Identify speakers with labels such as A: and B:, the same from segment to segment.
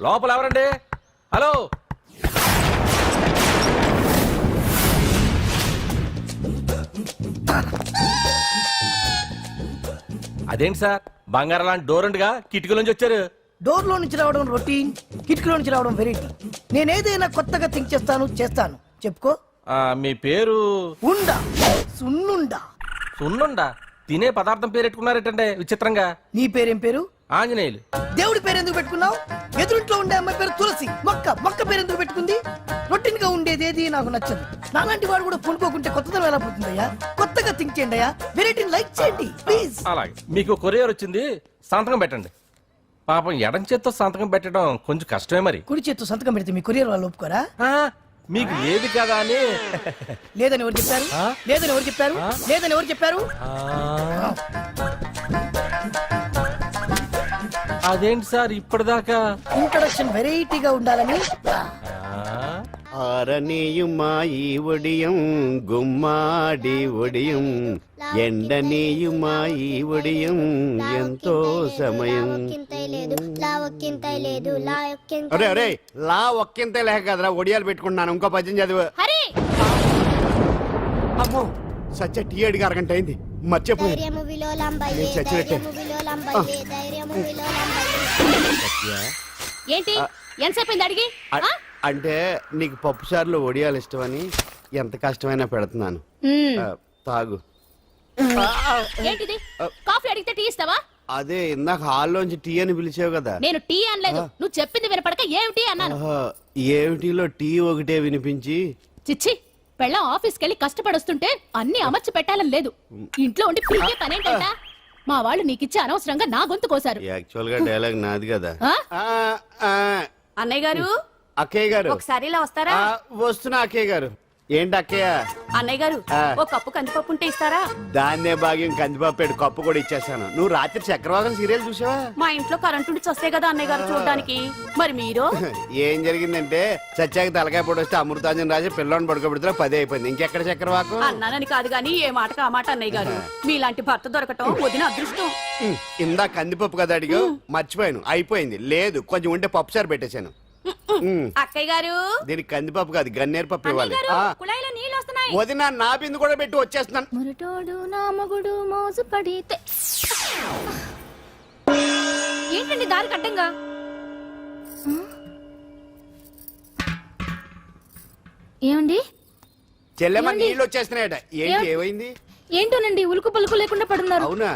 A: లోపల ఎవరండి? హలో, అదేంటి సార్ బంగారం లాంటి డోర్ ఉండగా కిటికీలోంచి వచ్చారు?
B: డోర్ లో నుంచి రావడం రొటీన్, కిటికీలో నుంచి రావడం వెరైటీ. నేనేదైనా కొత్తగా థింక్ చేస్తాను. చెప్పుకో.
A: మీ పేరు?
B: ఉండా, సున్నుండా.
A: సున్నుండా? తినే పదార్థం పేరు పెట్టుకున్నారేటంటే విచిత్రంగా.
B: నీ పేరేం పేరు?
A: ఆంజనేయులు.
B: దేవుడి పేరు ఎందుకు పెట్టుకున్నావు? ఎదురింట్లో ఉండే అమ్మాయి పేరు తులసి. మొక్క పేరు ఎందుకు పెట్టుకుంది? రొటీన్ గా ఉండేది ఏది నాకు నచ్చదు. నాలాంటి వాడు కూడా పూనుకోకుంటే కొత్తదనం ఎలా పోతుందయ్యా? కొత్తగా థింక్ చేయండి అయ్యా. వెరైటీని లైక్ చేయండి ప్లీజ్.
A: అలాగే. మీకు కొరియర్ వచ్చింది, సంతకం పెట్టండి. పాపం ఎడం చేత్తో సంతకం పెట్టడం కొంచెం కష్టమే మరి.
B: కుడి చేత్తో సంతకం పెడితే మీ కొరియర్ వాళ్ళు ఒప్పుకోరా?
A: మీకు ఏది కదా అని.
B: లేదని ఎవరు చెప్పారు? లేదని ఎవరు చెప్పారు? లేదని ఎవరు చెప్పారు?
A: అదేంటి సార్ ఇప్పటిదాకా
B: ఇంట్రడక్షన్ వెరైటీగా ఉండాలని.
C: ఆరనీయుమాయి ఒడియం గుమ్మాడి ఒడియం ఎండనీయుమాయి ఒడియం ఎంతో సమయం. అరే అరే లా ఒక్కింతే లేక కదరా ఒడియాలు పెట్టుకుంటున్నాను. ఇంకో పద్యం చదువు. అమ్మో సత్య టీ అడిగి అరగంట అయింది, మర్చిపోయి చచ్చినట్టే.
D: ఏంటి ఎంతసేపు అడిగి?
C: అంటే నీకు పప్పు సార్లు ఒడియాలు ఇష్టమని ఎంత కష్టమైనా పెడుతున్నాను. తాగు.
D: ఏంటిది? కాఫీ అడిగితే టీ ఇస్తావా?
C: అదే ఇందాక హాల్లోంచి టీ అని పిలిచావు కదా.
D: నేను టీ అనలేదు, నువ్వు చెప్పింది వినపడక ఏమిటి అన్నాను.
C: ఏమిటిలో టీ ఒకటే వినిపించి.
D: చిచ్చి, పెళ్ళం ఆఫీస్కి వెళ్ళి కష్టపడొస్తుంటే అన్ని అమర్చి పెట్టాలని లేదు. ఇంట్లో ఉండి పీకే పనేంటంట? మా వాళ్ళు నీకిచ్చి అనవసరంగా నా గొంతు కోసారు.
C: యాక్చువల్ గా డైలాగ్ నాది కదా.
D: అన్నయ్య గారు,
C: అక్కయ్య గారు
D: ఒకసారి ఇలా వస్తారా?
C: వస్తున్నా అక్కయ్య గారు. ఏంటి అక్కయ్య?
D: అన్నయ్య గారు ఒక కప్పు కందిపప్పు ఉంటే ఇస్తారా?
C: దాన్నే భాగ్యం కందిపప్పు కప్పు కూడా ఇచ్చేసాను. నువ్వు రాత్రి చక్రవాకం సీరియల్ చూసావా?
D: మా ఇంట్లో కరెంటు వస్తే కదా అన్నయ్య గారు చూడడానికి. మరి మీరు?
C: ఏం జరిగిందంటే సత్యాకి తలకాయ పొడి వస్తే అమృతాంజన్ రాజు పిల్లని పడుకోబెడితే 10 అయిపోయింది. ఇంకెక్కడ చక్రవాకం?
D: అన్నానని కాదు గానీ ఏ మాటకు ఆ మాట అన్నయ్య గారు. మీలాంటి భర్త దొరకటం వదిన అదృష్టం.
C: ఇందా కందిపప్పు కదా అడిగా, మర్చిపోయాను. అయిపోయింది. లేదు కొంచెం ఉంటే పప్పు సార్ పెట్టేశాను.
D: అక్కయ్య గారు
C: దీనికి కందిపప్పు కాదు గన్నేరు పప్పు ఇవ్వాలి. వదిన నా బిందు కూడా పెట్టి వచ్చేస్తున్నాను.
D: మురటోడు నా మగుడు మోజు పడితే. ఏంటండి దారి కట్టంగా? ఏమండి
C: చెల్లెమ్మ నీళ్ళు వచ్చేస్తున్నాయట. ఏంటి ఏమైంది?
D: ఏంటోనండి ఉలుకు పలుకు లేకుండా పడున్నారు.
C: అవునా?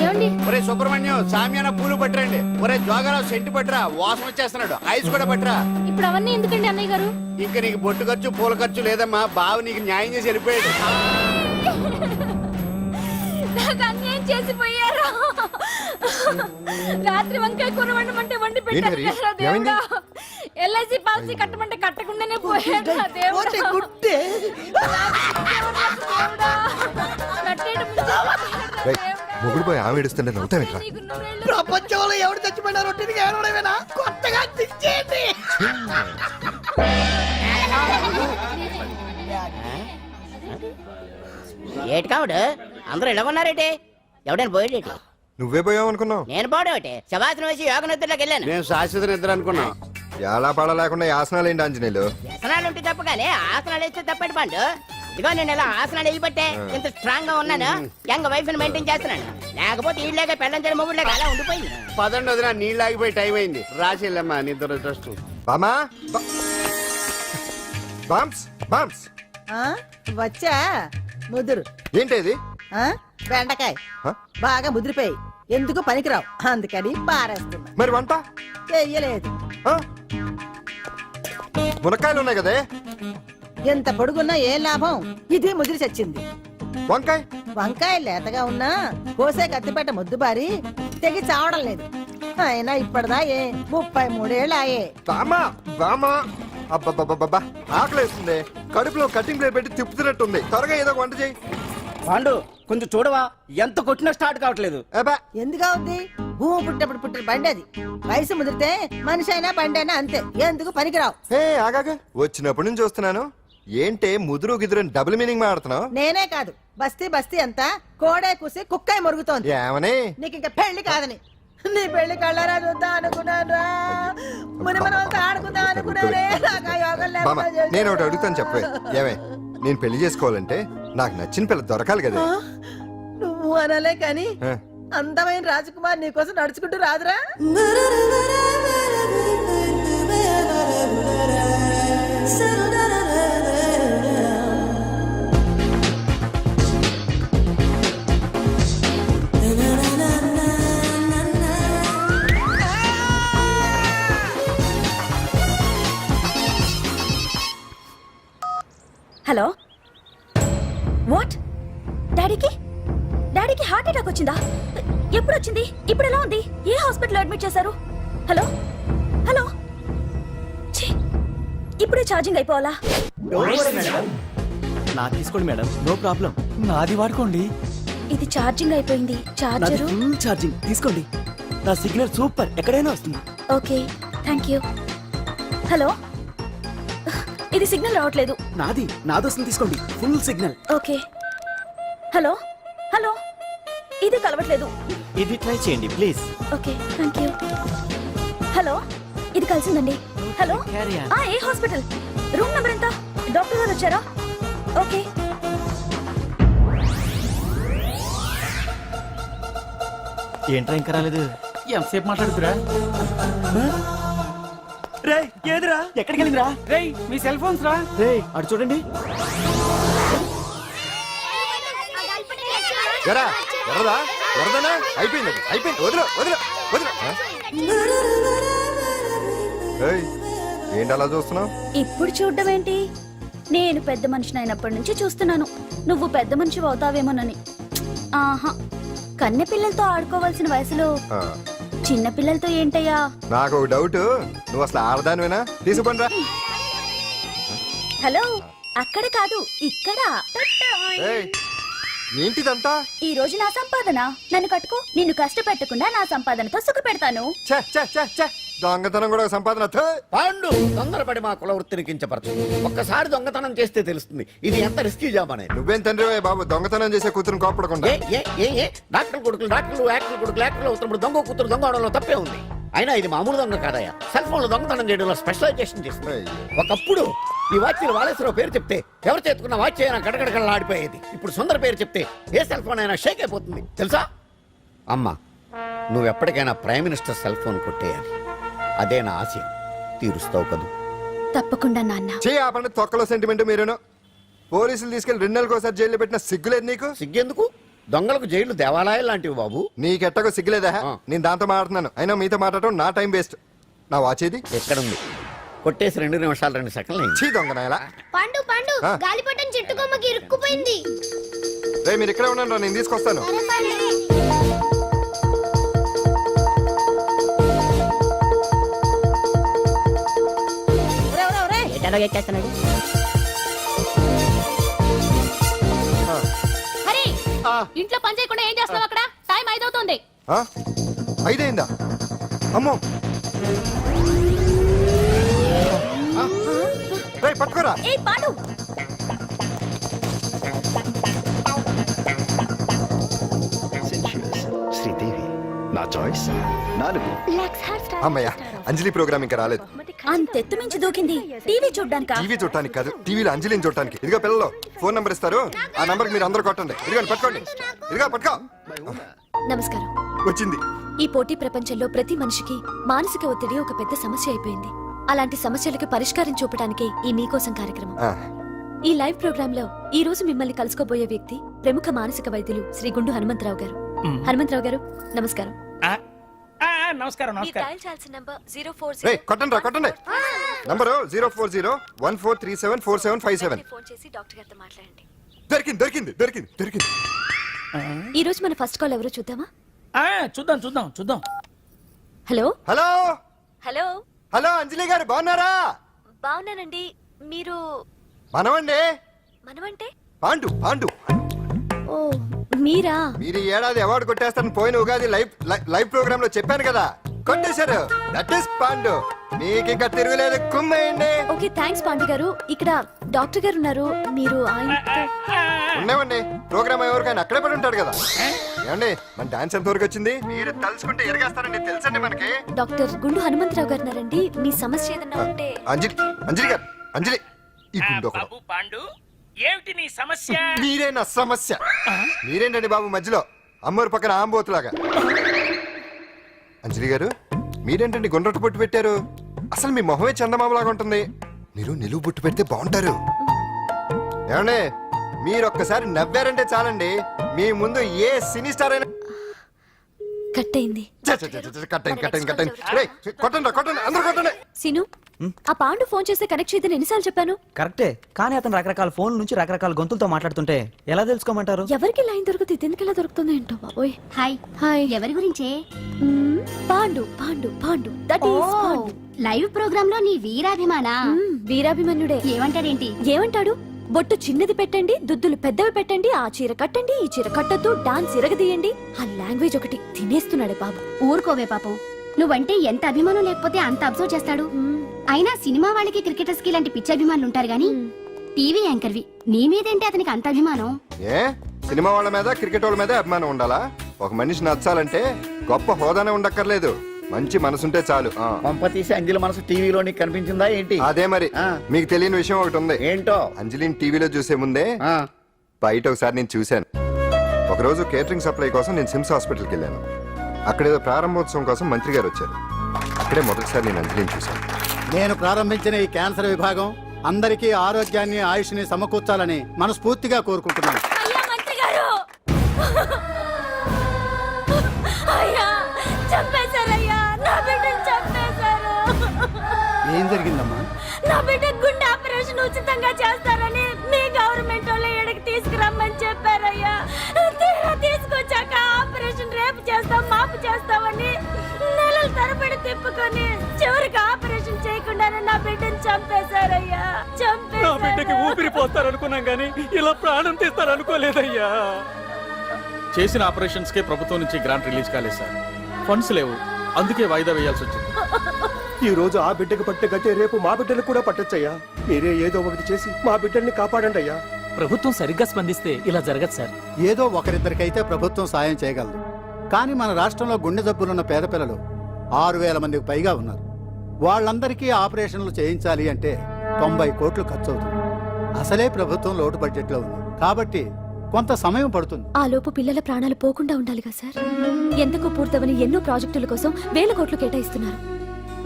D: ఏమండి?
C: ఒరే సుబ్రహ్మణ్యం సామ్యాన పూలు పట్టరండి. ఒరే జోగరావు సెంటు పట్టరా, వాసన వచ్చేస్తున్నాడు. ఐస్ కూడా పట్టరా.
D: ఇప్పుడు అవన్నీ ఎందుకండి అన్నయ్య గారు?
C: ఇంకా నీకు బొట్టు ఖర్చు పూల ఖర్చు లేదమ్మా. బావ నీకు న్యాయం చేసి వెళ్ళిపోయాడు.
D: అన్యాయం చేసిపోయారు. రాత్రి వంకాయ కూర వండమంటే వండి పెట్టారు. ఎల్ఐసి పాలసీ కట్టమంటే కట్టకుండానే పోయాడు.
E: మొగుడు పోయి ఆమె ఏడుస్తుంటే నవ్వుతావేంట్రా?
B: ప్రపంచంలో ఎవరు చచ్చిపోయినా రొట్టెని ఏడవడమేనా? కొత్తగా తెచ్చేయండి.
F: ఏటి కావుడు అందరూ ఇలా ఉన్నారేటి? ఎవడైనా పోయేటి?
E: నువ్వే పోయావు అనుకున్నావు.
F: నేను పోవడం శవాసనం వేసి యోగ నిద్రలోకి వెళ్ళాను.
C: నేను శాశ్వత నిద్ర అనుకున్నా.
E: ఎలా పాడ లేకుండా ఆసనాలు ఏంటి ఆంజనేయులు?
F: ఆసనాలు ఉంటే తప్ప కానీ ఆసనాలు వేస్తే తప్పటి పండు. ఇదిగో నేను ఇలా ఆసనాలు వేయబట్టే ఇంత స్ట్రాంగ్ గా ఉన్నాను. యంగ్ వైఫ్ ని మెయింటైన్ చేస్తున్నాను. లేకపోతే ఇళ్ళగా పెళ్ళంచని మొగుళ్ళగా అలా ఉండిపోయింది.
C: పదండి వదిన, నీళ్ళు ఆగిపోయి టైం అయింది. రాసేళ్ళమ్మా నిద్ర ట్రస్ట్.
E: బామా బామ్స్ బామ్స్
B: వచ్చా ముదురు.
E: ఏంటి
B: బెండకాయ బాగా ముదిరిపోయి ఎందుకు పనికిరావు, అందుకని పారేస్తున్నా.
E: మరి వంట
B: చెయ్యలేదు.
E: మునక్కాయలు ఉన్నాయి కదే.
B: ఎంత పొడుగున్నా ఏం లాభం, ఇది ముదిరి చచ్చింది.
E: వంకాయ
B: వంకాయ లేతగా ఉన్నా కోసే కత్తిపేట ముద్దు బారి తెగి చావడం లేదు. అయినా ఇప్పటిదా 33 ఏళ్ళు ఆయే.
E: బామా బామా అబ్బబ్బబ్బబ్బా ఆకలేస్తుంది. కడుపులో కటింగ్ ప్లేట్ పెట్టి తిప్పుతున్నట్టుంది. త్వరగా ఏదో వంట చేయి.
G: పాండు కొంచెం చూడవా, ఎంత కొట్టినా స్టార్ట్ కావట్లేదు.
B: ఎందుగా ఉంది? భూమి పుట్టినప్పుడు పుట్టిన బండి అది. వయసు ముదిరితే మనిషి అయినా బండి అయినా అంతే, ఎందుకు పనికిరావు.
E: ఆగాగా వచ్చినప్పటి నుంచి చూస్తున్నాను. ఏంటే ముదురు గిదురు డబుల్ మీనింగ్ మాడుతున్నావు?
B: నేనే కాదు, బస్తీ బస్తీ అంతా కోడే కూసి కుక్కాయ మురుగుతోంది.
E: ఏమని?
B: నీకు ఇంకా పెళ్లి కాదని.
H: నీ పెళ్లి కళ్ళారా చూద్దాం అనుకున్నాను ముని మనవలతో ఆడుకుందాం అనుకున్నానే నాకు ఆ యోగం
E: బామ్మ
H: లేకుండా చేశారు.
E: నేను ఒకటి అడుగుతాను చెప్పే ఏమే నేను పెళ్లి చేసుకోవాలంటే నాకు నచ్చిన పిల్ల దొరకాలి కదా
H: ఆ? నువ్వు అనలే కానీ
E: ఆ.
H: అందమైన రాజకుమార్ నీకోసం నడుచుకుంటూ రాదురా
I: హలో వాట్ డాడీకి డాడీకి హార్ట్ అటాక్ వచ్చిందా ఎప్పుడు వచ్చింది ఇప్పుడు ఎలా ఉంది ఏ హాస్పిటల్ అడ్మిట్ చేశారు హలో హలో ఛీ, ఇప్పుడే ఛార్జింగ్ అయిపోవాలా
G: నా తీసుకోండి మేడం నో ప్రాబ్లం నాది వాడుకోండి
I: ఇది ఛార్జింగ్ అయిపోయింది
G: నాది
I: చార్జరు
G: ఫుల్ ఛార్జింగ్ తీసుకోండి నా సిగ్నల్ సూపర్ ఎక్కడైనా వస్తుంది
I: ఓకే థ్యాంక్ యూ హలో ఇది సిగ్నల్ రావట్లేదు
G: నాది వస్తుంది తీసుకోండి full signal
I: okay hello hello ఇది కలవట్లేదు
G: ఇది ట్రై చేయండి please
I: okay thank you hello ఇది కలిసిందండి హలో
G: Carry on.
I: ఏ హాస్పిటల్ రూమ్ నెంబర్ ఎంత డాక్టర్ గారు వచ్చారా ఓకే
G: ఏంట్రా ఇంకా రాలేదు ఎంతసేపు మాట్లాడుతురా రే ఏదిరా ఎక్కడికి వెళ్ళిందిరా రే మీ సెల్ ఫోన్స్ రా రే అటు చూడండి
E: ఎరా ఎర్రదా ఎర్రదనా అయిపోయింది అది. అయిపోయింది వదిలే వదిలే వదిలే ఆ? ఏయ్, ఏంటి అలా చూస్తున్నావు
I: ఇప్పుడు చూడడం ఏంటి నేను పెద్ద మనిషిని అయినప్పటి నుంచి చూస్తున్నాను నువ్వు పెద్ద మనిషి అవుతావేమోనని ఆహా కన్నె పిల్లలతో ఆడుకోవాల్సిన వయసులో చిన్న పిల్లలతో ఏంటయ్యా
E: నాకు ఒక డౌట్ నువ్వు అసలు ఆడదానివేనా తీసుకుంటా
I: హలో అక్కడ కాదు ఇక్కడ
E: ఏంటిదంతా
I: ఈ రోజు నా సంపాదన నన్ను కట్టుకో నిన్ను కష్టపెట్టకుండా నా సంపాదనతో సుఖ పెడతాను
E: ఛే, ఛే, ఛే, ఛే. దొంగతనం కూడా ఒక సంపాదన థూ.
C: పాండు తొందరపడి మా కుల వృత్తిని కించపరచు ఒక్కసారి దొంగతనం చేస్తే తెలుస్తుంది ఇది ఎంత రిస్కీ జాబ్ అనేది
E: నువ్వేం తండ్రి బాబు దొంగతనం చేసే కూతురుని కోపడకుండా
C: డాక్టర్ కొడుకులు డాక్టర్లు యాక్టర్ కొడుకులు యాక్టర్లు అవుతున్నప్పుడు దొంగ కూతురు దొంగ అవడంలో తప్పే ఉంది అయినా ఇది మామూలు దొంగ కాదయ్యా సెల్ ఫోన్ లో దొంగతనం చేయడంలో స్పెషలైజేషన్ చేస్తుంది
E: అయ్యో.
C: ఒకప్పుడు ఈ వాచ్లు వాలేశ్వరరావు పేరు చెప్తే ఎవరు చేతుకున్న వాచ్ అయినా గడగడగడలా ఆడిపోయేది ఇప్పుడు సుందర పేరు చెప్తే ఏ సెల్ ఫోన్ అయినా షేక్ అయిపోతుంది తెలుసా అమ్మా నువ్వు ఎప్పటికైనా ప్రైమ్ మినిస్టర్ సెల్ ఫోన్ కొట్టేయాలి అదే నా ఆశయం తీరుస్తావు కదూ
I: తప్పకుండా నాన్న
E: చే ఆ పండు తొక్కలో సెంటిమెంట్ మీరేను పోలీసులు తీసుకెళ్లి 2 నెలలకు ఒకసారి జైల్లో పెట్టిన సిగ్గులేదు నీకు
C: సిగ్గెందుకు దొంగలకు జైలు దేవాలయాలు లాంటివి బాబు
E: నీకెట్టకు సిగ్గులేదా
C: ఆ.
E: నేను దాంతో మాట్లాడుతున్నాను అయినా మీతో మాట్లాడటం నా టైం వేస్ట్ నా వాచేది
C: ఎక్కడుంది కొట్టేసి 2 నిమిషాలు 2 సెకండ్లు అయింది.
E: చీ దొంగ నాయలా
J: పండు పండు
E: ఆ?
J: గాలిపటం చెట్టు కొమ్మకి ఇరుక్కుపోయింది
E: రే మీరు ఇక్కడే ఉండండి నేను తీసుకొస్తాను
F: ఎట్టడో ఎక్కేస్తున్నాడు
D: హరి ఇంట్లో పని చేయకుండా ఏం చేస్తున్నావు అక్కడ టైం 5 అవుతుంది
E: ఆ? 5 అయిందా అమ్మో ఆ? రేయ్, పట్టుకోరా
I: ఏ పాడు
K: శ్రీదేవి నా చాయిస్ 4
E: అమ్మయ్య అంజలి ప్రోగ్రామ్ ఇంకా రాలేదు
I: అంతెత్తు మించి దూకింది టీవీ చూడ్డానికా
E: టీవీ చూడటానికి కాదు టీవీలో అంజలిని చూడటానికి ఇదిగో పిల్లలు ఫోన్ నంబర్ ఇస్తారు ఆ నంబర్ మీరు అందరూ కొట్టండి ఇదిగోండి పట్టుకోండి ఇదిగో పట్టుకో
I: నమస్కారం
E: వచ్చింది
I: ఈ పోటీ ప్రపంచంలో ప్రతి మనిషికి మానసిక ఒత్తిడి ఒక పెద్ద సమస్య అయిపోయింది అలాంటి సమస్యలకు పరిష్కారం చూపడానికే ఈ మీకోసం కార్యక్రమం
E: ఆ,
I: ఈ లైవ్ ప్రోగ్రామ్ లో ఈ రోజు మిమ్మల్ని కలుసుకోబోయే వ్యక్తి ప్రముఖ మానసిక వైద్యులు శ్రీ గుండు హనుమంతరావు గారు హనుమంతరావు గారు నమస్కారం
G: నమస్కారం
E: రేయ్, కొట్టండి రా కొట్టండి నంబరు 04014374757
I: ఫోన్ చేసి డాక్టర్ గారితో మాట్లాడండి
E: దొరికింది దొరికింది దొరికింది దొరికింది
I: ఈ రోజు మన ఫస్ట్ కాల్ ఎవరో చూద్దామా
G: చూద్దాం చూద్దాం చూద్దాం
E: హలో
I: హలో
E: హలో అంజలి గారు బాగున్నారా
I: బాగున్నానండి మీరు
E: మనమండి
I: మనమంటే
E: పాండు పాండు
I: ఓ మీరా
E: మీరు ఈ ఏడాది అవార్డు కొట్టేస్తారని పోయిన ఉగాది లైవ్ ప్రోగ్రామ్ లో చెప్పాను కదా కొట్టేశారు. That is Pandu. మీకు ఇంకా తిరుగులేదు, కుమ్మేయండి.
I: ఓకే థ్యాంక్స్ పాండు గారు. ఇక్కడ డాక్టర్ గారు ఉన్నారు, మీరు ఆయనతో
E: ఉన్నామండి. ప్రోగ్రామ్ ఎవరికైనా అక్కడే పడి ఉంటాడు కదా. ఏమండి మన డాన్స్ ఎంత వరకు వచ్చింది? మీరు తలుచుకుంటే ఎరగేస్తారండి, తెలుసండి మనకి.
I: డాక్టర్ గుండు హనుమంతరావు గారు ఉన్నారండి. మీ సమస్య ఏదన్నా ఉంటే
E: అంజలి గారు, అంజలి ఈ గుండు ఒకడు.
G: బాబు పాండు ఏమిటి నీ సమస్య?
E: మీరే నా సమస్య. మీరేంటండి బాబు మధ్యలో అమ్మోరు పక్కన ఆంబోతులాగా? అంజలి గారు మీరేంటండి గుండ్రటి బొట్టు పెట్టారు? అసలు మీ మొహమే చందమామలాగా ఉంటుంది. మీరు నిలువు బొట్టు పెడితే బాగుంటారు. ఏమండి మీరు ఒక్కసారి నవ్వారంటే చాలండి, మీ ముందు ఏ సినీ స్టార్ అయినా
I: కట్ అయింది.
E: కొట్టండి అందరూ కొట్టండి.
I: సీను, ఆ పాండు ఫోన్ చేస్తే కనెక్ట్ చేయదని ఎన్నిసార్లు చెప్పాను?
G: కరెక్టే, కానీ అతను రకరకాల ఫోన్ నుంచి రకరకాల గొంతులతో మాట్లాడుతుంటే ఎలా తెలుసుకోమంటారు?
I: ఎవరికి లైన్ దొరుకుతుంది, దీనికి ఎలా దొరుకుతుందో ఏంటో బాబోయ్.
J: Hi
I: hi.
J: ఎవరి గురించే?
I: Pandu Pandu Pandu that is Pandu.
J: Live program లో నీ వీరాభిమానా?
I: వీరాభిమన్యుడే.
J: ఏమంటాడేంటి?
I: ఏమంటాడు? బొట్టు చిన్నది పెట్టండి, దుద్దులు పెద్దవి పెట్టండి, ఆ చీర కట్టండి, ఈ చీర కట్టద్దు, డాన్స్ ఇరగదీయండి. ఆ లాంగ్వేజ్ ఒకటి తినేస్తున్నాడు బాబు.
J: ఊరుకోవే పాపం, నువ్వంటే ఎంత అభిమానం లేకపోతే అంత అబ్జర్వ్ చేస్తాడు. అయినా సినిమా వాళ్ళకి క్రికెటర్స్ కి ఇలాంటి పిచ్చి అభిమానులు ఉంటారు గానీ టీవీ యాంకర్వి నీ మీదేంటి అతనికి అంత అభిమానం?
E: ఏ సినిమా వాళ్ళ మీద క్రికెట్ వాళ్ళ మీద అభిమానం ఉండాలా? ఒక మనిషి నచ్చాలంటే గొప్ప హోదానే ఉండక్కర్లేదు, మంచి మనసుంటే చాలు.
C: పంప తీసి అంజలి మనసు టీవీలో నీకు కనిపించిందా ఏంటి?
E: అదే మరి. మీకు తెలియని విషయం ఒకటి ఉంది.
C: ఏంటో?
E: అంజలిని టీవీలో చూసే ముందే బయట ఒకసారి నేను చూశాను. ఒకరోజు కేటరింగ్ సప్లై కోసం నేను సిమ్స్ హాస్పిటల్కి వెళ్ళాను. అక్కడేదో ప్రారంభోత్సవం కోసం మంత్రి గారు వచ్చారు. అక్కడే మొదటిసారి నేను అంజలిని చూశాను.
L: నేను ప్రారంభించిన ఈ క్యాన్సర్ విభాగం అందరికీ ఆరోగ్యాన్ని ఆయుష్ని సమకూర్చాలని మనస్ఫూర్తిగా కోరుకుంటున్నాను.
I: అయ్యా మంత్రి గారు, అయ్యా చంపేశారయ్యా, నా బిడ్డను చంపేశారు.
L: ఏం జరిగిందమ్మా?
I: నా బిడ్డ గుండె ఆపరేషన్ ఉచితంగా చేస్తారని మీ గవర్నమెంట్ వాళ్ళు ఎడకి తీసుకురమ్మని చెప్పారయ్యా. తీరా తీసుకొచ్చాక ఆపరేషన్ రేపు చేస్తాం మాపు చేస్తామని నెలల తరబడి తిప్పుకొని చివరికి ఆపరేషన్ చేయకుండానే నా బిడ్డను చంపేశారయ్యా.
G: నా బిడ్డకి ఊపిరి పోస్తారనుకున్నాం గానీ ఇలా ప్రాణం తీస్తారనుకోలేదయ్యా.
A: చేసిన ఆపరేషన్స్ కే ప్రభుత్వం నుంచి గ్రాంట్ రిలీజ్ కాలేదు సార్. ఫండ్స్ లేవు, అందుకే వాయిదా వేయాల్సి వచ్చింది.
L: ఈ రోజు ఆ బిడ్డకు పట్టే గట్టే రేపు మా బిడ్డలకు కూడా పట్టొచ్చయ్యా. మీరే ఏదో ఒకటి చేసి మా బిడ్డల్ని కాపాడండి అయ్యా.
G: ప్రభుత్వం సరిగ్గా స్పందిస్తే ఇలా జరగదు సార్.
L: ఏదో ఒకరిద్దరికైతే ప్రభుత్వం సాయం చేయగలదు, కానీ మన రాష్ట్రంలో గుండె జబ్బులున్న పేద పిల్లలు 6,000 మందికి పైగా ఉన్నారు. వాళ్ళందరికీ ఆపరేషన్లు చేయించాలి అంటే 90 కోట్లు ఖర్చు అవుతుంది. అసలే ప్రభుత్వం లోటు బడ్జెట్లో ఉంది కాబట్టి కొంత సమయం పడుతుంది.
I: ఆ లోపు పిల్లల ప్రాణాలు పోకుండా ఉండాలిగా సార్. ఎందుకు పూర్తవని ఎన్నో ప్రాజెక్టుల కోసం వేల కోట్లు కేటాయిస్తున్నారు.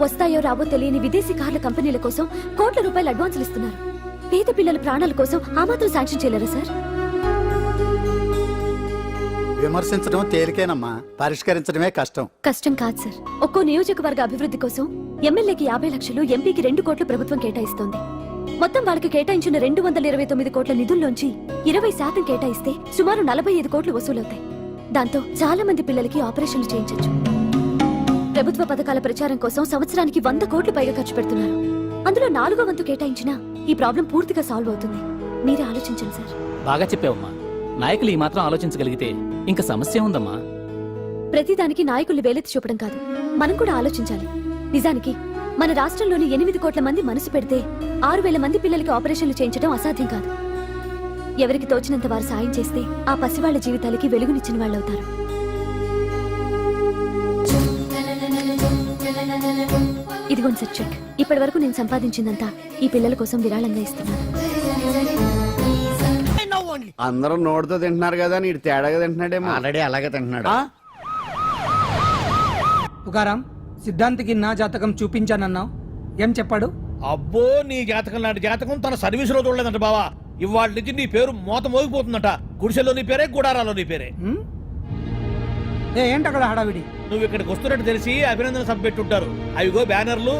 I: వస్తాయో రావో తెలియని విదేశీ కార్ల కంపెనీల కోసం కోట్ల రూపాయలు అడ్వాన్సులు ఇస్తున్నారు. పేద పిల్లల ప్రాణాల కోసం ఆ మాత్రం శాంక్షన్ చేయలేరా సార్?
L: విమర్శించడం తేలికేనమ్మా, పరిష్కరించడమే కష్టం.
I: కష్టం కాదు సార్. ఒక్కో నియోజకవర్గ అభివృద్ధి కోసం ఎమ్మెల్యేకి 50 లక్షలు, ఎంపీకి 2 కోట్లు ప్రభుత్వం కేటాయిస్తోంది. మొత్తం వాళ్ళకి కేటాయించిన 229 కోట్ల నిధుల్లోంచి 20% కేటాయిస్తే సుమారు 45 కోట్లు వసూలవుతాయి. దాంతో చాలా మంది పిల్లలకి ఆపరేషన్లు చేయించొచ్చు. ప్రభుత్వ పథకాల ప్రచారం కోసం సంవత్సరానికి 100 కోట్లు పైగా ఖర్చు పెడుతున్నారు. అందులో 4వ వంతు కేటాయించినా ఈ ప్రాబ్లం పూర్తిగా సాల్వ్ అవుతుంది. మీరే ఆలోచించండి సార్.
G: బాగా చెప్పావమ్మా. నాయకులు ఈ మాత్రం ఆలోచించగలిగితే ఇంకా సమస్య ఉందమ్మా.
I: ప్రతిదానికి నాయకులు వేలెత్తి చూపడం కాదు, మనం కూడా ఆలోచించాలి. నిజానికి మన రాష్ట్రంలోని 8 కోట్ల మంది మనసు పెడితే 6,000 మంది పిల్లలకి ఆపరేషన్లు చేయించడం అసాధ్యం కాదు. ఎవరికి తోచినంత వారు సాయం చేస్తే ఆ పసివాళ్ల జీవితాలకి వెలుగునిచ్చిన వాళ్ళవుతారు. ఇదిగోండి సార్ చెక్. ఇప్పటి వరకు నేను సంపాదించిందంతా ఈ పిల్లల కోసం విరాళంగా ఇస్తున్నాను.
C: అందరూ నోటితో తింటున్నారు కదా, నీడు తేడాగా తింటున్నాడేమో. ఆల్రెడీ అలాగే తింటున్నాడు.
B: పుకారం సిద్ధాంతికి నా జాతకం చూపించానన్నావు, ఏం చెప్పాడు?
G: అబ్బో, నీ జాతకం లాంటి జాతకం తన సర్వీస్ లో చూడలేదంట బావా. ఇవాళ నుంచి నీ పేరు మోత మోగిపోతుందట. గుడిసెలో నీ పేరే, గుడారాలో నీ పేరే.
B: ఏంటి అక్కడ హడావిడి?
G: నువ్వు ఇక్కడికి వస్తున్నట్టు తెలిసి అభినందన సభ పెట్టుంటారు. అవిగో బ్యానర్లు.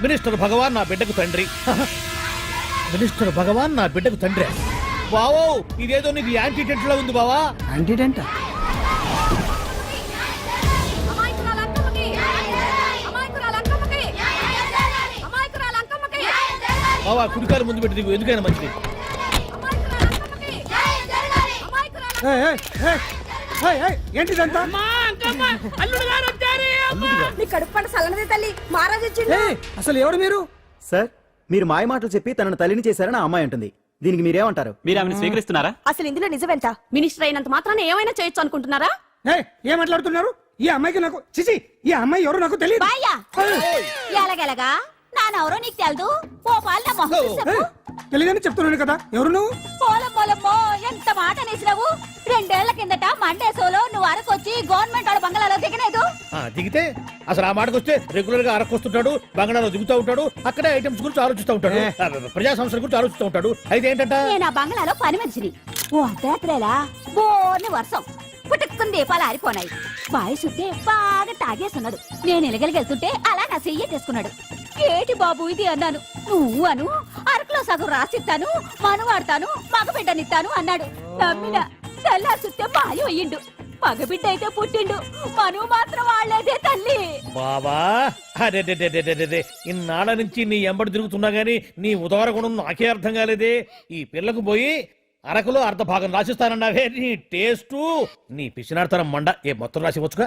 G: మినిస్టర్ భగవాన్ నా బిడ్డకు తండ్రి. మినిస్టర్ భగవాన్ నా బిడ్డకు తండ్రి. బావో, ఇదేదో నీకు యాంటీటెంట్ లా ఉంది బావా.
B: యాంటీటెంట్?
G: బావా, కుడికారు ముందు పెట్టి దిగు, ఎందుకైనా మంచిది.
B: ఏంటిదంతా?
G: అల్లుడు గారు వచ్చారు.
H: నీ కడుపు పంట సల్లనదే తల్లి మహారాజు వచ్చిండు.
B: అసలు ఎవరు మీరు?
M: సార్ మీరు మాయ మాటలు చెప్పి తనను తల్లిని చేశారని ఆ అమ్మాయి అంటుంది. దీనికి మీరేమంటారు?
K: మీరు ఆమెను స్వీకరిస్తున్నారా?
H: అసలు ఇందులో నిజమేంట? మినిస్టర్ అయినంత మాత్రాన ఏమైనా చేయొచ్చు అనుకుంటున్నారా?
B: ఏం మాట్లాడుతున్నారు? ఈ అమ్మాయికి నాకు చిచి, ఈ అమ్మాయి ఎవరు నాకు తెలియదు.
I: బాయ్యా ఎలాగెలగా నానెవరో నీకు తెలదు. ఓ పాల మొహం చూసి చెప్పు.
B: తెలియదని చెప్తున్నాను కదా, ఎవరు నువ్వు?
I: పోలమ్మో ఎంత మాట అనేసినావు. 2 ఏళ్ల కిందట మండే సోలో నువ్వు అరకొచ్చి గవర్నమెంట్ వాళ్ళ బంగ్లాలో దిగలేదు.
G: దిగితే అసలు ఆ మాటకు వస్తే రెగ్యులర్ గా అరకొస్తుంటాడు, బంగాళాలో దిగుతూ ఉంటాడు, అక్కడే ఐటమ్స్ గురించి ఆలోచిస్తూ ఉంటాడు, ప్రజా సంస్థల గురించి ఆలోచిస్తూ ఉంటాడు. అయితే ఏంటంట,
I: నేను ఆ బంగ్లాలో పని మనిషిని. ఓ అర్ధరాత్రేలా బోర్ని వర్షం పుట్టుకుని దీపాలు ఆరిపోనాయి. బాయ్ సుట్టే బాగా తాగేస్తున్నాడు. నేను ఎలగలిగెళ్తుంటే అలా నా చెయ్యేసుకున్నాడు. ఏటి బాబు ఇది అన్నాను. నువ్వు అను అరకులో సగం రాసిస్తాను, మనువాడతాను, మగబిడ్డనిస్తాను అన్నాడు. నమ్మిన తెల్లారి సుట్టే బాయ్ అయ్యిండు. మగబిడ్డ అయితే పుట్టిండు, మనువు మాత్రం వాళ్లేదే తల్లి.
G: బాబా అరే ఇన్నాళ్ళ నుంచి నీ ఎంబడి తిరుగుతున్నా గానీ నీ ఉదార గుణం నాకే అర్థం కాలేదే. ఈ పిల్లకు పోయి అరకులో అర్ధ భాగం రాసిస్తానన్నావే, నీ టేస్టు నీ పిచ్చినాడతనం మండ. ఏ మొత్తం రాసివచ్చుగా.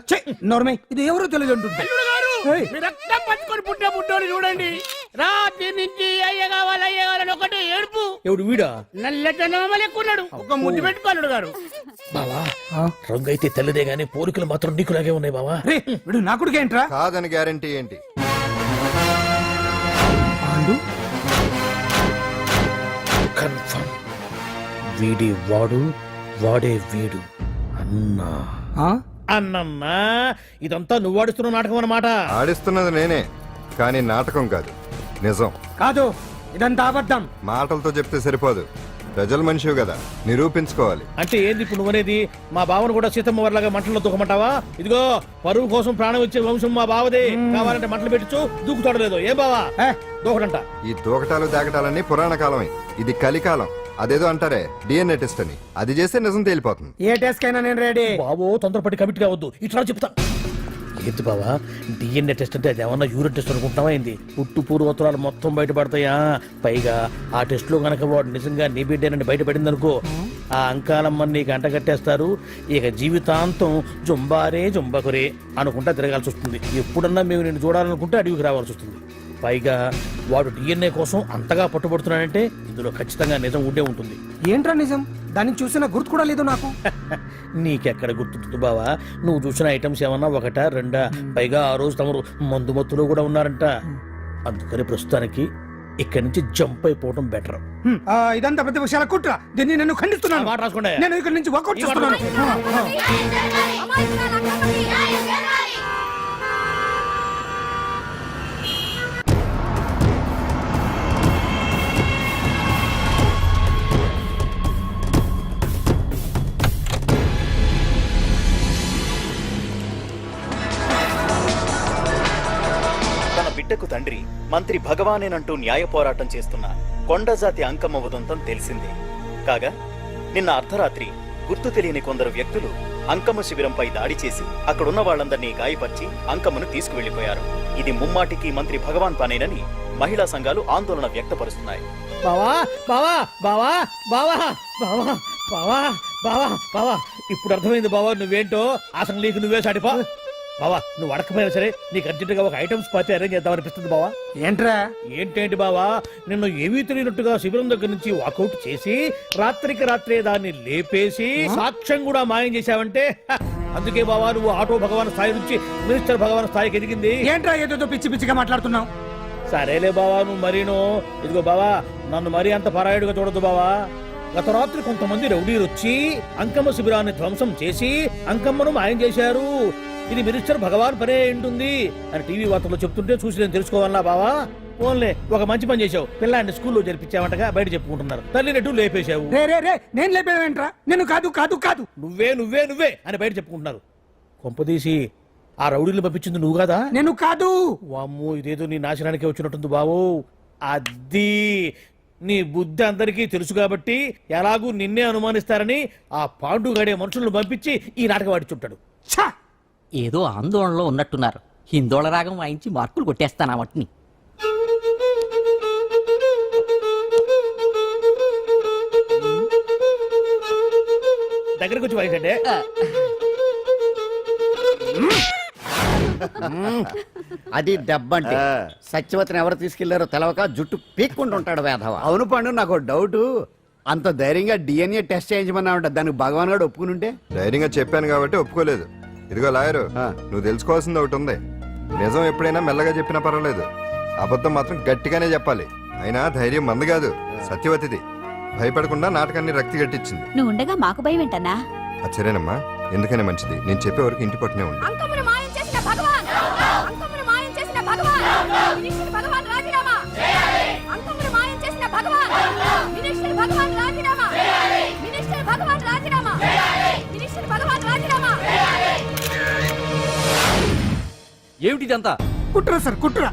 B: నోర్మై, ఇది ఎవరో తెలియదు అంటుంటే.
F: రక్తం పట్టుకొని పుట్టే పుట్టోడు చూడండి. రాత్రి నుంచి అయ్య కావాలని ఒకటే ఏడుపు.
G: ఎవడు వీడా?
F: నల్లటనమ్మ లెక్కున్నాడు. ఒక ముద్దు పెట్టుకోలేడు గారు.
G: బావా రంగు అయితే తెల్లదే గానీ పోలికలు మాత్రం నీకులాగే ఉన్నాయి బావా.
B: వీడు నా కొడుకు ఏంట్రా?
E: కాదని గ్యారంటీ ఏంటి?
G: కన్ఫర్మ్ వీడి వాడు, వాడే వీడు. అన్నా అన్నమ్మా, ఇదంతా నువ్వు ఆడిస్తున్న నాటకం అన్నమాట.
E: ఆడిస్తున్నది నేనే, కానీ నాటకం కాదు, నిజం.
B: కాదు, ఇదంతా అబద్ధం.
E: మాటలతో చెప్తే సరిపోదు, ప్రజల మనిషివి కదా, నిరూపించుకోవాలి.
G: అంటే ఏంది ఇప్పుడు నువ్వనేది? మా బావను కూడా సీతమ్మ వారిలాగా మంటల్లో దూకమంటావా? ఇదిగో పరువు కోసం ప్రాణం ఇచ్చే వంశం మా బావదే. కావాలంటే మంటలు పెట్టచ్చు, దూకుతాడు లేదో. ఏ బావా దూకడంట.
E: ఈ దూకటాలు దాకటాలన్నీ పురాణ కాలమే, ఇది కలికాలం. అదేదో అంటారే డిఎన్ఏ టెస్ట్ అని, అది చేస్తే నిజం తేలిపోతుంది.
B: ఏ టెస్ట్ కైనా నేను రెడీ.
G: బావో తొందరపడి కమిట్ కావద్దు, ఇట్లా చెప్తా. ఏంటి బావా డిఎన్ఏ టెస్ట్ అంటే అది ఏమన్నా యూరిన్ టెస్ట్ అనుకుంటున్నావా ఏంది? పుట్టు పూర్వోత్తరాలు మొత్తం బయటపడతాయా? పైగా ఆ టెస్ట్ లో గనక వాడు నిజంగా నీ బిడ్డేనని బయటపడింది అనుకో, ఆ అంకాలమ్మని నీకు అంట కట్టేస్తారు. ఇక జీవితాంతం జుంబారే జుంబకురే అనుకుంటా తిరగాల్సి వస్తుంది. ఎప్పుడన్నా మేము నేను చూడాలనుకుంటే అడవికి రావాల్సి వస్తుంది. పైగా వాడు డిఎన్ఏ కోసం అంతగా పట్టుబడుతున్నాడంటే ఇందులో ఖచ్చితంగా నిజం ఉండే ఉంటుంది.
B: ఏంట్రా నిజం? దాన్ని చూసిన గుర్తు కూడా లేదు నాకు.
G: నీకెక్కడ గుర్తుంటుంది బావా? నువ్వు చూసిన ఐటమ్స్ ఏమన్నా ఒకటా రెండా? పైగా ఆ రోజు తమరు మందు మత్తులో కూడా ఉన్నారంట. అందుకని ప్రస్తుతానికి ఇక్కడి నుంచి జంప్ అయిపోవడం బెటర్.
B: ఇదంతా పెద్ద విషయాల కుట్ర. దీన్ని నేను ఖండిస్తున్నాను.
G: మాట రాసుకోండి.
B: నేను ఇక్కడ నుంచి వర్కౌట్ చేస్తున్నాను.
K: బిడ్డకు తండ్రి మంత్రి భగవానేనంటూ న్యాయ పోరాటం చేస్తున్న కొండజాతి అంకమ్మ ఉదంతం తెలిసిందే. కాగా నిన్న అర్ధరాత్రి గుర్తు తెలియని కొందరు వ్యక్తులు అంకమ్మ శిబిరంపై దాడి చేసి అక్కడున్న వాళ్ళందరినీ గాయపరిచి అంకమ్మను తీసుకువెళ్లిపోయారు. ఇది ముమ్మాటికి మంత్రి భగవాన్ పనేనని మహిళా సంఘాలు ఆందోళన వ్యక్తపరుస్తున్నాయి.
G: బావా బావా బావా బావా బావా బావా బావా బావా ఇప్పుడు అర్థమైంది బావా నువ్వేంటో. అసలు నీకు నువ్వే సాటిపా బావా. నువ్వు అడకపోయినా సరే నీకు అర్జెంట్ గా ఒక ఐటమ్స్ పార్టీ అరేంజ్ చేద్దాం అనిపిస్తుంది బావా.
B: ఏంట్రా?
G: ఏంటేంటి బావా, నిన్ను ఏమీ తెలియనట్టుగా శిబిరం దగ్గర నుంచి వాకౌట్ చేసి రాత్రికి రాత్రే దాన్ని లేపేసి సాక్ష్యం కూడా మాయం చేశావంటే అందుకే బావా నువ్వు ఆటో భగవాన్ స్థాయి నుంచి మినిస్టర్ భగవాన్ స్థాయికి ఎదిగింది.
B: ఏంట్రా ఏదో పిచ్చి పిచ్చిగా మాట్లాడుతున్నావు?
G: సరేలే బావా నువ్వు మరీను. ఇదిగో బావా నన్ను మరీ అంత పరాయుడుగా చూడద్దు బావా. గత రాత్రి కొంతమంది రౌడీలు వచ్చి అంకమ్మ శిబిరాన్ని ధ్వంసం చేసి అంకమ్మను మాయం చేశారు. ఇది మినిస్టర్ భగవాన్ పనే ఉంటుంది అని టీవీ వార్తల్లో చెప్తుంటే చూసి నేను తెలుసుకోవాలా బావా. ఓన్లే ఒక మంచి పని చేశావు, పిల్లాన్ని స్కూల్లో జరిపించావంటగా బయట చెప్పుకుంటున్నారు. తల్లినట్టు లేపేశావు.
B: నేను లేపేవేంట్రా? నేను కాదు కాదు కాదు
G: నువ్వే నువ్వే నువ్వే అని బయట చెప్పుకుంటున్నారు. కొంపదీసి ఆ రౌడీలు పంపించింది నువ్వు కాదా?
B: నేను కాదు.
G: వామ్మో ఇదేదో నీ నాశనానికి వచ్చినట్టుంది బావు. అది నీ బుద్ధి అందరికీ తెలుసు కాబట్టి ఎలాగూ నిన్నే అనుమానిస్తారని ఆ పాండుగాడే మనుషులను పంపించి ఈ నాటకం ఆడిచుంటాడు.
F: ఏదో ఆందోళనలో ఉన్నట్టున్నారు. హిందోళ రాగం వాయించి మార్కులు కొట్టేస్తాను వాటిని.
G: దగ్గరకు వచ్చి వాయించండి.
C: అది దెబ్బంటే సత్యవతిని ఎవరు తీసుకెళ్లారో తెలవక జుట్టు పీక్కుంటూ ఉంటాడు వేధవ.
L: అవును పండు నాకు డౌట్, అంత ధైర్యంగా డిఎన్ఏ టెస్ట్ చేయించమన్నా ఉంటా, దానికి భగవాన్ గారు ఒప్పుకుని ఉంటే.
E: ధైర్యంగా చెప్పాను కాబట్టి ఒప్పుకోలేదు. ఇదిగో లాయరు, నువ్వు తెలుసుకోవాల్సింది ఒకటి ఉంది. నిజం ఎప్పుడైనా మెల్లగా చెప్పినా పర్వాలేదు, అబద్ధం మాత్రం గట్టిగానే చెప్పాలి. అయినా ధైర్యం మంది కాదు, సత్యవతిది. భయపడకుండా నాటకాన్ని రక్తి గట్టించింది.
I: నువ్వు ఉండగా మాకు భయం ఏంటన్నా?
E: సరేనమ్మా, ఎందుకనే మంచిది. నేను చెప్పే వరకు ఇంటి పట్టునే ఉంది.
I: అంకమును మాయం చేసిన భగవాన్, అంకమును మాయం చేసిన భగవాన్, మినిస్టర్ భగవాన్ రాజీనామా. అంకమును మాయం చేసిన భగవాన్, మినిస్టర్ భగవాన్ రాజీనామా. మినిస్టర్ భగవాన్ రాజీనామా. మినిస్టర్ భగవాన్ రాజీనామా.
M: ఏమిటిదంతా?
B: కుట్ర సార్, కుట్ర.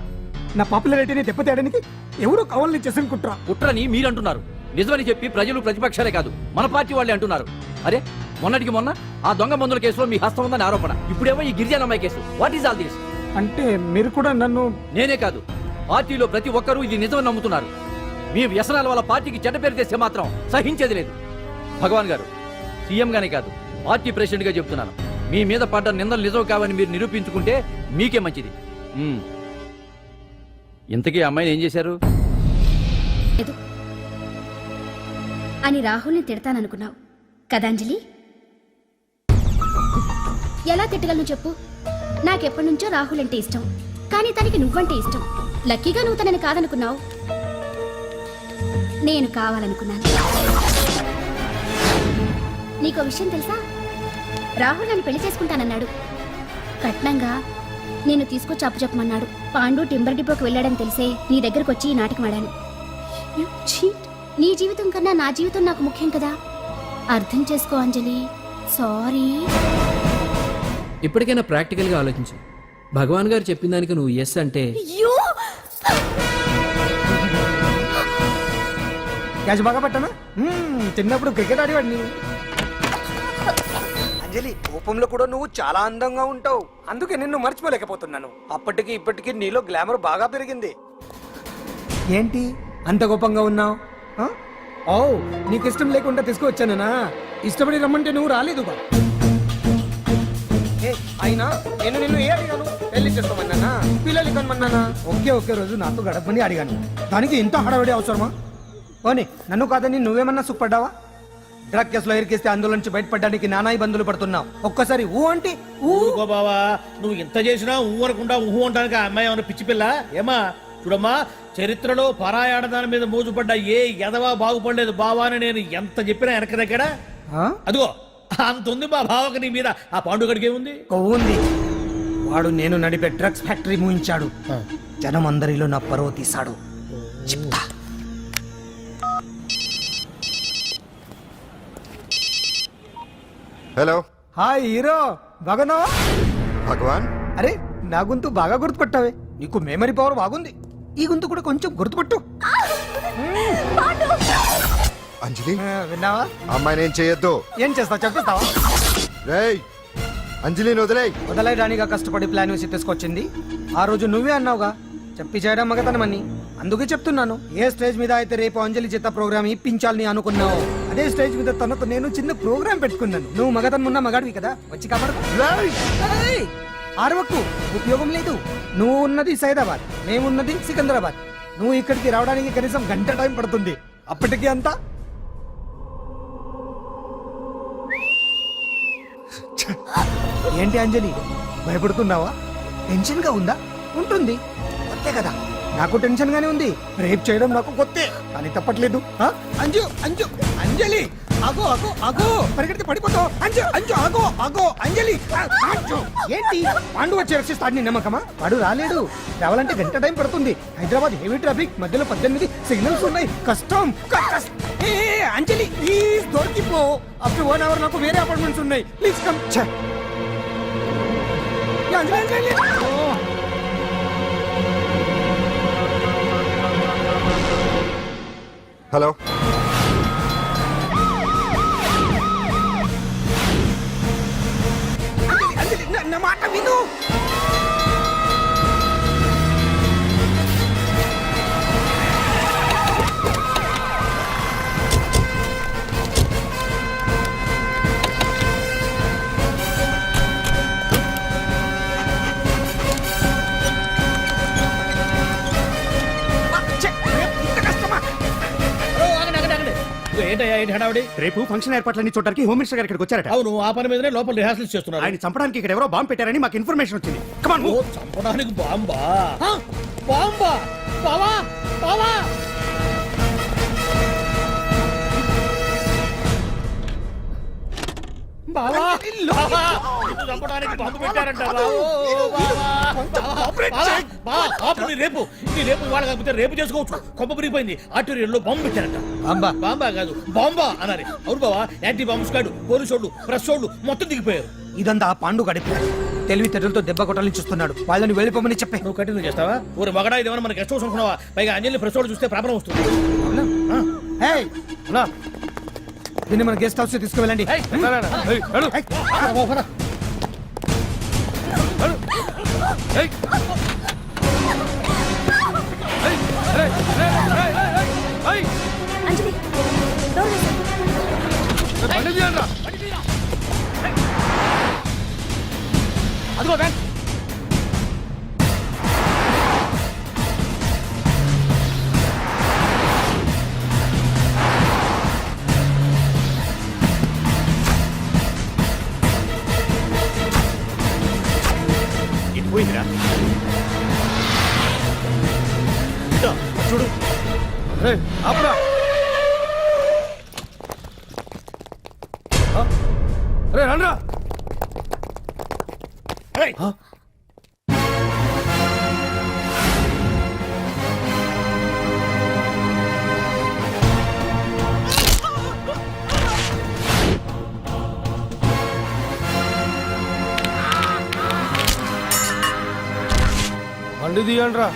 B: నా పాపులారిటీని దెబ్బతేయడానికి ఎవరో కావాలని చేసిన కుట్ర.
M: కుట్రని మీరంటున్నారు, నిజమని చెప్పి ప్రజలు ప్రతిపక్షాలే కాదు మన పార్టీ వాళ్ళే అంటున్నారు. అరే మొన్నటికి మొన్న ఆ దొంగ మందుల కేసులో మీ హస్తం ఉందని ఆరోపణ, ఇప్పుడేమో ఈ గిరిజన అమ్మాయి case. What is all this?
B: అంటే మీరు కూడా నన్ను...
M: నేనే కాదు, పార్టీలో ప్రతి ఒక్కరూ ఇది నిజమని నమ్ముతున్నారు. మీ వ్యసనాల వల్ల పార్టీకి చెడ్డ పేరు తెస్తే మాత్రం సహించేది లేదు. భగవాన్ గారు, సీఎం గానే కాదు పార్టీ ప్రెసిడెంట్ గా చెప్తున్నాను, మీ మీద పడ్డ నిందలు నిజం కావని మీరు నిరూపించుకుంటే మీకే మంచిది. ఇంతకీ అమ్మాయిని ఏం చేశారు
J: అని రాహుల్ని తిడతాననుకున్నావు కదాంజలి? ఎలా తిట్టగలను చెప్పు? నాకెప్పటి నుంచో రాహుల్ అంటే ఇష్టం, కానీ తనకి నువ్వంటే ఇష్టం. లక్కీగా నువ్వు తనని కాదనుకున్నావు, నేను కావాలనుకున్నాను. నీకో విషయం తెలుసా? రాహుల్ నన్ను పెళ్లి చేసుకుంటానన్నాడు. కట్నంగా నేను తీసుకొచ్చి అప్పు చెప్పమన్నాడు. పాండు టింబర్ డిపోకి వెళ్ళాడని తెలిసే నీ దగ్గరకు వచ్చి ఈ నాటకం ఆడాను. నీ జీవితం కన్నా నా జీవితం నాకు ముఖ్యం కదా, అర్థం చేసుకో అంజలి. సారీ.
M: ఇప్పటికైనా ప్రాక్టికల్ గా ఆలోచించు. భగవాన్ గారు చెప్పిన దానికి నువ్వు ఎస్ అంటే
B: క్యాష్ బాగా పట్టానా? చిన్నప్పుడు క్రికెట్ ఆడేవాడిని. అంజలి, కోపంలో కూడా నువ్వు చాలా అందంగా ఉంటావు, అందుకే నిన్ను మర్చిపోలేకపోతున్నాను. అప్పటికి ఇప్పటికి నీలో గ్లామర్ బాగా పెరిగింది. ఏంటి అంత కోపంగా ఉన్నావు? ఓ, నీకు ఇష్టం లేకుండా తీసుకువచ్చానా? ఇష్టపడి రమ్మంటే నువ్వు రాలేదుగా. అయినా నేను నిన్ను ఏ అడిగాను? పెళ్లి చేసుకోమన్నానా, పిల్లలు కనమన్నానా? ఒకే రోజు నాతో గడపని అడిగాను, దానికి ఇంత హడావిడి అవసరమా? ఓనే, నన్ను కాదని నువ్వేమన్నా సుఖపడ్డావా? డ్రగ్ కేసులో ఇరికిస్తే అందులో నుంచి బయటపడడానికి నానా ఇబ్బందులు పడుతున్నావు. ఒక్కసారి ఊ అంటే
G: ఊరుకో బావా, నువ్వు ఇంత చేసినా ఊ అనకుండా ఊహు అంటానికి ఆ అమ్మాయి ఏమన్నా పిచ్చి పిల్ల ఏమా? చూడమ్మా, చరిత్రలో పరాయాడదాని మీద మోజుపడ్డ ఏ ఎదవా బాగుపడలేదు బావా అని నేను ఎంత చెప్పినా వెనక దగ్గర. అదిగో అంత ఉంది మా బావకి నీ మీద. ఆ పాండుగడికి ఏముంది?
B: ఉంది. వాడు నేను నడిపే డ్రగ్స్ ఫ్యాక్టరీ మూయించాడు. జనం అందరిలో నా పరువు తీశాడు. చెప్తా.
E: హలో.
B: హాయ్ హీరో, బాగున్నావా?
E: భగవాన్,
B: అరే నా గొంతు బాగా గుర్తుపట్టావే. నీకు మెమరీ పవర్ బాగుంది. ఈ గొంతు కూడా కొంచెం గుర్తుపట్టు.
E: అంజలి,
B: విన్నావా?
E: అమ్మాయిని ఏం చేయొద్దు.
B: ఏం చేస్తావు చెప్పేస్తావా?
E: రేయ్, అంజలిని వదిలేయ్.
B: వదలైరానిగా కష్టపడి ప్లాన్ వేసి తీసుకొచ్చింది. ఆ రోజు నువ్వే అన్నావుగా చెప్పి చేయడం మగతనమని. అందుకే చెప్తున్నాను, ఏ స్టేజ్ మీద అయితే రేపు అంజలి చేత ప్రోగ్రామ్ ఇప్పించాలని అనుకున్నావు, అదే స్టేజ్ మీద తనకు నేను చిన్న ప్రోగ్రామ్ పెట్టుకున్నాను. నువ్వు మగతనం ఉన్న మగాడివి కదా, వచ్చి కాపాడు. ఆరవకు, ఉపయోగం లేదు. నువ్వు ఉన్నది సైదాబాద్, మేమున్నది సికింద్రాబాద్. నువ్వు ఇక్కడికి రావడానికి కనీసం గంట టైం పడుతుంది. అప్పటికి అంతా ఏంటి అంజలి, భయపడుతున్నావా? టెన్షన్ గా ఉందా? ఉంటుంది, కొత్తే కదా. నాకు టెన్షన్ గానే ఉంది. రేప్ చేయడం నాకు కొత్తే, కానీ తప్పట్లేదు. అంజు అంజు అంజలి, ఆగో ఆగో ఆగో, పరిగెడితే పడిపోతావు. అంజు అంజు ఆగో ఆగో అంజలి. అంజు, ఏంటి పాండు వచ్చి రక్షిస్తాడు నీ నమ్మకమా? వాడు రాలేడు. రావాలంటే గంట టైం పడుతుంది. హైదరాబాద్ హెవీ ట్రాఫిక్, మధ్యలో 18 సిగ్నల్స్ ఉన్నాయి. కష్టం. అంజలి ప్లీజ్ దొరికిపో. అప్పుడు 1 అవర్ నాకు వేరే అపార్ట్మెంట్స్ ఉన్నాయి. Please come.
E: హలో.
B: నా మాట విను.
G: ఏంటయ్యా ఏంటి హడావిడి?
L: రేపు ఫంక్షన్ ఏర్పాట్లన్నీ చూడడానికి హోమ్ మినిస్టర్ గారు ఇక్కడికి వచ్చారట.
G: అవును, ఆ పని మీదనే లోపల రిహార్సల్స్ చేస్తున్నారు.
L: ఆయన చంపడానికి ఇక్కడ ఎవరో బాంబు పెట్టారని మాకు ఇన్ఫర్మేషన్ వచ్చింది. కమాన్
G: ఓ, చంపడానికి బాంబా? ఆ, బాంబా? బావా బావా బావా బావా, నిన్ను చంపడానికి బాంబు పెట్టారంట బావో, బావా, బావా, బావా, ఆపు, నీ రేపు ఇవాళ కాకపోతే రేపు చేసుకోవచ్చు. కొమ్మ పిరిగిపోయింది. ఆర్టీరియల్లో బాంబు పెట్టారంట. బాంబా? బాంబా కాదు, బాంబా అన్నారు. అవును బావా, యాంటీ బాంబ్ స్క్వాడ్, పోలీసు వాళ్ళు, ప్రెస్ వాళ్ళు మొత్తం దిగిపోయారు.
B: ఇదంతా పాండు గడిపి తెలివితేటలతో దెబ్బ కొట్టాలని చూస్తున్నాడు. వాళ్ళని వెళ్ళిపోమని చెప్పే.
G: నువ్వు కంటిన్యూ చేస్తావా? ఊరు మగడా ఇదేమన్నా మన గెస్ట్ హౌస్ అనుకున్నావా? పైగా అంజలి ప్రెస్ వాళ్ళు చూస్తే ప్రాబ్లం వస్తుంది.
B: దీన్ని మన గెస్ట్ హౌస్ తీసుకువెళ్ళండి.
I: అంజలి డోర్ వేసేయ్.
G: అదిగో బ్యాంక్.
A: ఇటు పోయిందిరా. ఇదో, చూడు. ఆపురా. రే రండ్రా. బండి తీయండి రా.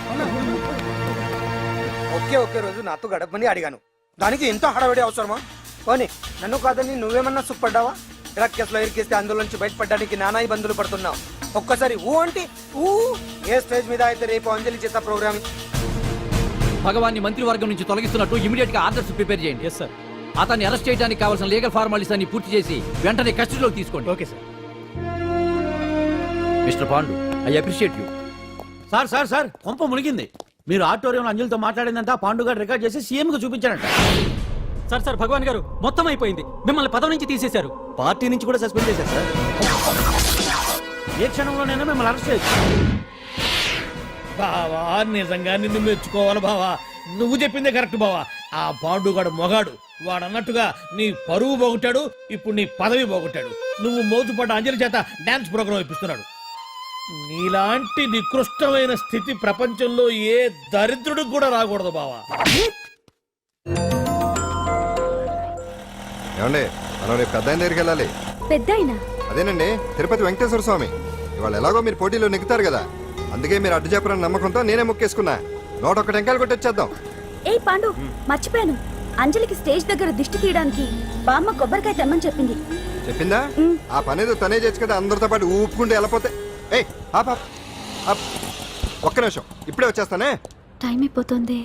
B: ఒకే రోజు నాతో గడపని అడిగాను. దానికి ఎంతో హడావిడి అవసరమా? పోనీ నన్ను కాదని నువ్వేమన్నా సుఖపడ్డావా? డ్రగ్ కేసులో ఇరికిస్తే అందులో నుంచి బయటపడడానికి నానా ఇబ్బందులు పడుతున్నావు. ఒక్కసారి ఊ అంటే ఊ. ఏ స్టేజ్ మీద అయితే రేపు అంజలి చేత ప్రోగ్రామ్.
M: భగవాన్ని మంత్రివర్గం నుంచి తొలగిస్తున్నట్టు ఇమీడియట్ గా ఆర్డర్స్ ప్రిపేర్ చేయండి.
G: Yes sir.
M: అతన్ని అరెస్ట్ చేయడానికి కావాల్సిన లీగల్ ఫార్మాలిటీస్ అన్ని పూర్తి చేసి వెంటనే కస్టడీలోకి తీసుకోండి.
G: Okay sir.
M: Mister Pandu, I appreciate you.
G: Sir sir sir, కొంప మునిగింది. మీరు ఆడిటోరియంలో అంజలితో మాట్లాడిందంతా పాండు గారు రికార్డ్ చేసి సీఎం కు చూపించారంట.
M: సార్ సార్, భగవాన్ గారు మొత్తం అయిపోయింది. మిమ్మల్ని పదవి నుంచి తీసేశారు.
G: పార్టీ నుంచి కూడా సస్పెండ్ చేశారు సార్. ఏ క్షణంలోనైనా మిమ్మల్ని అరెస్ట్ చేయొచ్చు. బావా, నిజంగా నిన్ను మెచ్చుకోవాలి బావా. నువ్వు చెప్పిందే కరెక్ట్ బావా. ఆ పాండుగాడు మొగాడు. వాడు అన్నట్టుగా నీ పరువు పోగొట్టాడు, ఇప్పుడు నీ పదవి పోగొట్టాడు. నువ్వు మోతుపడ్డ అంజలి చేత డాన్స్ ప్రోగ్రామ్ ఇప్పిస్తున్నాడు. నీలాంటి నికృష్టమైన స్థితి ప్రపంచంలో ఏ దరిద్రుడికి కూడా రాకూడదు బావా.
E: ఏమండి, మనం రేపు పెద్ద ఆయన దగ్గరికి వెళ్ళాలి.
I: పెద్దాయనా?
E: అదేనండి, తిరుపతి వెంకటేశ్వర స్వామి. ఇవాళ ఎలాగో మీరు పోటీలో నెగ్గుతారు కదా, అందుకే మీరు అడ్డు చెప్పరని నమ్మకంతో నేనే మొక్కేసుకున్నా. 101 టెంకాయలు కొట్టొచ్చేద్దాం.
I: ఏయ్ పాండు, మర్చిపోయాను. అంజలికి స్టేజ్ దగ్గర దిష్టి తీయడానికి బామ్మ కొబ్బరికాయ తెమ్మని చెప్పింది.
E: చెప్పిందా? ఆ పనేదో తనే చేయొచ్చు కదా, అందరితో పాటు ఊపుకుంటూ వెళ్ళపోతే. ఏయ్ ఆప్. ఒక్క నిమిషం, ఇప్పుడే వచ్చేస్తానే.
I: టైం అయిపోతుంది.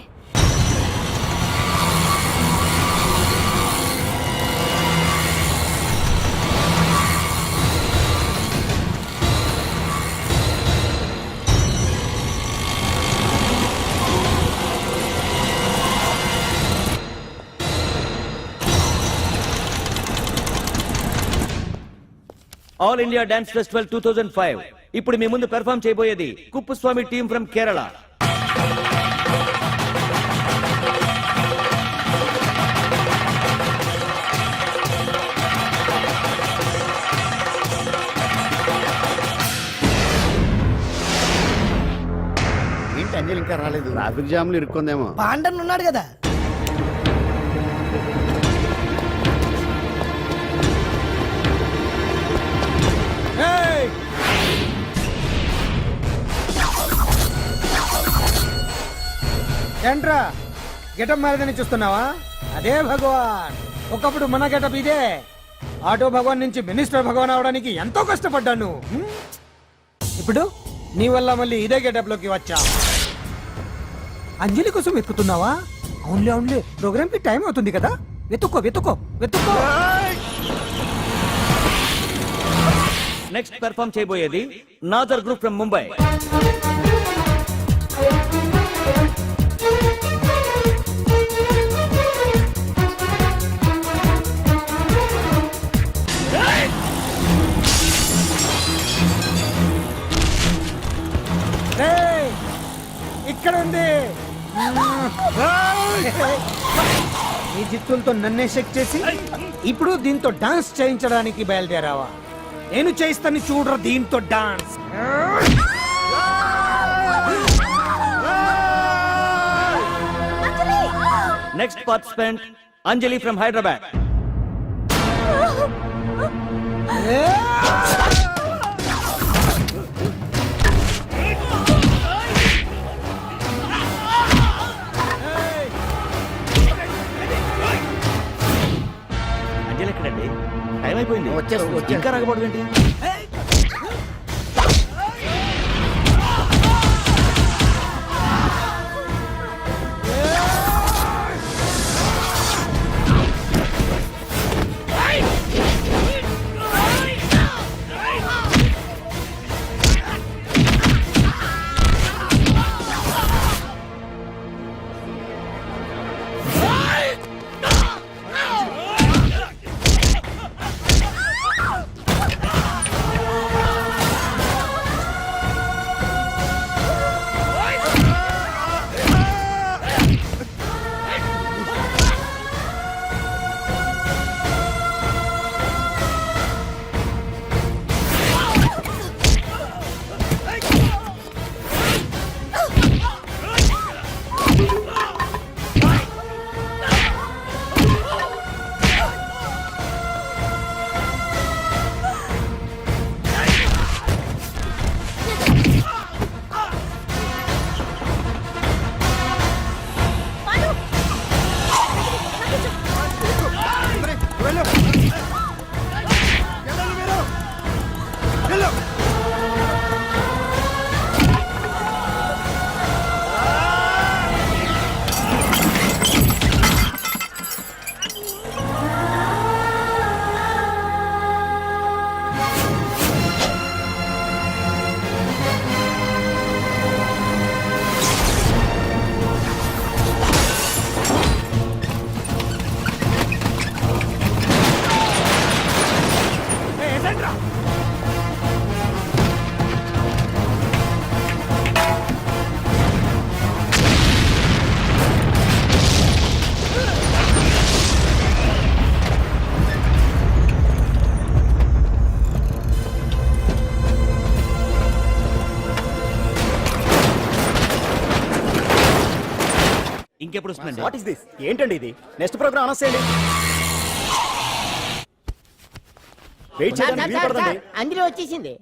M: All India dance festival 2005. ఇప్పుడు మీ ముందు పెర్ఫార్మ్ చేయబోయేది కుప్పుస్వామి టీమ్ ఫ్రమ్ కేరళ.
C: ఏంటి అంజలి ఇంకా రాలేదు?
L: ట్రాఫిక్ జామ్ లో ఇరుక్కుందేమో.
B: పాండన్ ఉన్నాడు కదా. ఏంట్రా గెటప్ మారదని చూస్తున్నావా? అదే భగవాన్. ఒకప్పుడు మన గెటప్ ఇదే. ఆటో భగవాన్ నుంచి మినిస్టర్ భగవాన్ అవడానికి ఎంతో కష్టపడ్డాను. ఇప్పుడు నీ వల్ల మళ్ళీ ఇదే గెటప్ లోకి వచ్చా. అంజలి కోసం వెతుకుతున్నావా? అవునులే, ప్రోగ్రామ్ కి టైం అవుతుంది కదా. వెతుక్కో.
M: నెక్స్ట్ పెర్ఫార్మ్ చేయబోయేది నాదర్ గ్రూప్ ఫ్రమ్ ముంబై.
B: ఇక్కడ ఉంది. ఈ జిత్తులతో నన్నే చెక్ చేసి ఇప్పుడు దీంతో డాన్స్ చేయించడానికి బయలుదేరావా? నేను చేయిస్తాను చూడరా దీంతో dance.
M: Next participant Anjali from Hyderabad. Anjali ఎక్కడండి? టైం అయిపోయింది.
C: వచ్చేస్తుంది.
M: ఇంకా రాకపోవడం ఏంటి? ఇంకెప్పుడు వస్తుందండి?
K: What is this? ఏంటండి ఇది? నెక్స్ట్ ప్రోగ్రామ్ అనౌన్స్ చేయండి. వెయిట్ చేయడానికి వీలు పడదండి.
F: అందులో వచ్చేసింది.